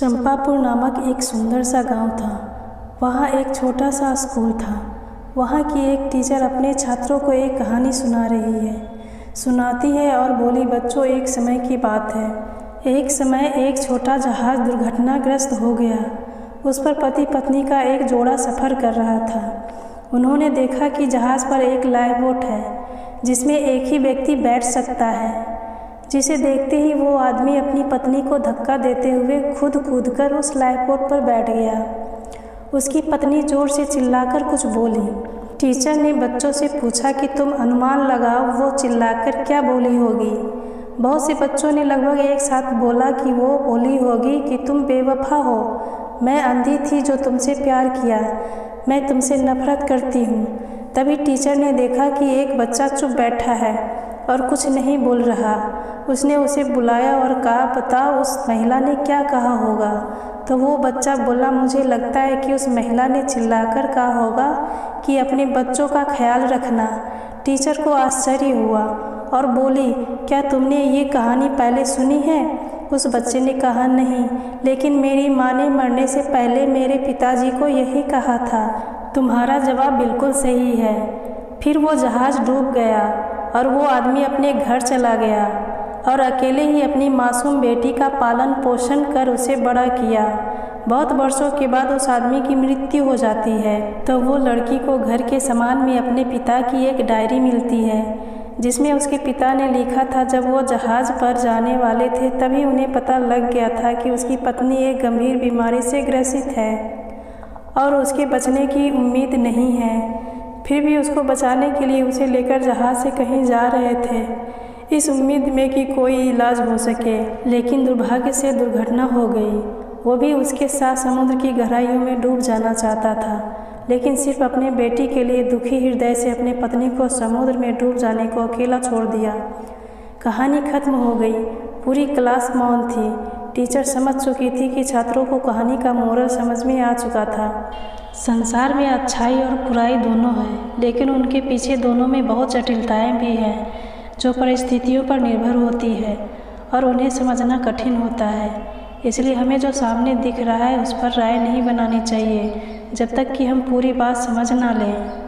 चंपापुर नामक एक सुंदर सा गांव था। वहाँ एक छोटा सा स्कूल था। वहाँ की एक टीचर अपने छात्रों को एक कहानी सुना रही है। सुनाती है और बोली, बच्चों, एक समय की बात है। एक समय एक छोटा जहाज़ दुर्घटनाग्रस्त हो गया। उस पर पति पत्नी का एक जोड़ा सफ़र कर रहा था। उन्होंने देखा कि जहाज़ पर एक लाइफ बोट है जिसमें एक ही व्यक्ति बैठ सकता है, जिसे देखते ही वो आदमी अपनी पत्नी को धक्का देते हुए खुद कूदकर उस लाइफ बोट पर बैठ गया। उसकी पत्नी जोर से चिल्लाकर कुछ बोली। टीचर ने बच्चों से पूछा कि तुम अनुमान लगाओ वो चिल्लाकर क्या बोली होगी। बहुत से बच्चों ने लगभग एक साथ बोला कि वो बोली होगी कि तुम बेवफा हो, मैं अंधी थी जो तुमसे प्यार किया, मैं तुमसे नफरत करती हूँ। तभी टीचर ने देखा कि एक बच्चा चुप बैठा है और कुछ नहीं बोल रहा। उसने उसे बुलाया और कहा, बताओ उस महिला ने क्या कहा होगा। तो वो बच्चा बोला, मुझे लगता है कि उस महिला ने चिल्लाकर कहा होगा कि अपने बच्चों का ख्याल रखना। टीचर को आश्चर्य हुआ और बोली, क्या तुमने ये कहानी पहले सुनी है? उस बच्चे ने कहा, नहीं, लेकिन मेरी माँ ने मरने से पहले मेरे पिताजी को यही कहा था। तुम्हारा जवाब बिल्कुल सही है। फिर वो जहाज़ डूब गया और वो आदमी अपने घर चला गया और अकेले ही अपनी मासूम बेटी का पालन पोषण कर उसे बड़ा किया। बहुत वर्षों के बाद उस आदमी की मृत्यु हो जाती है तो वो लड़की को घर के सामान में अपने पिता की एक डायरी मिलती है जिसमें उसके पिता ने लिखा था, जब वो जहाज़ पर जाने वाले थे तभी उन्हें पता लग गया था कि उसकी पत्नी एक गंभीर बीमारी से ग्रसित है और उसके बचने की उम्मीद नहीं है। फिर भी उसको बचाने के लिए उसे लेकर जहाज़ से कहीं जा रहे थे, इस उम्मीद में कि कोई इलाज हो सके। लेकिन दुर्भाग्य से दुर्घटना हो गई। वो भी उसके साथ समुद्र की गहराइयों में डूब जाना चाहता था, लेकिन सिर्फ अपने बेटी के लिए दुखी हृदय से अपने पत्नी को समुद्र में डूब जाने को अकेला छोड़ दिया। कहानी खत्म हो गई। पूरी क्लास मौन थी। टीचर समझ चुकी थी कि छात्रों को कहानी का मोरल समझ में आ चुका था। संसार में अच्छाई और बुराई दोनों हैं, लेकिन उनके पीछे दोनों में बहुत जटिलताएं भी हैं जो परिस्थितियों पर निर्भर होती है और उन्हें समझना कठिन होता है। इसलिए हमें जो सामने दिख रहा है उस पर राय नहीं बनानी चाहिए जब तक कि हम पूरी बात समझ ना लें।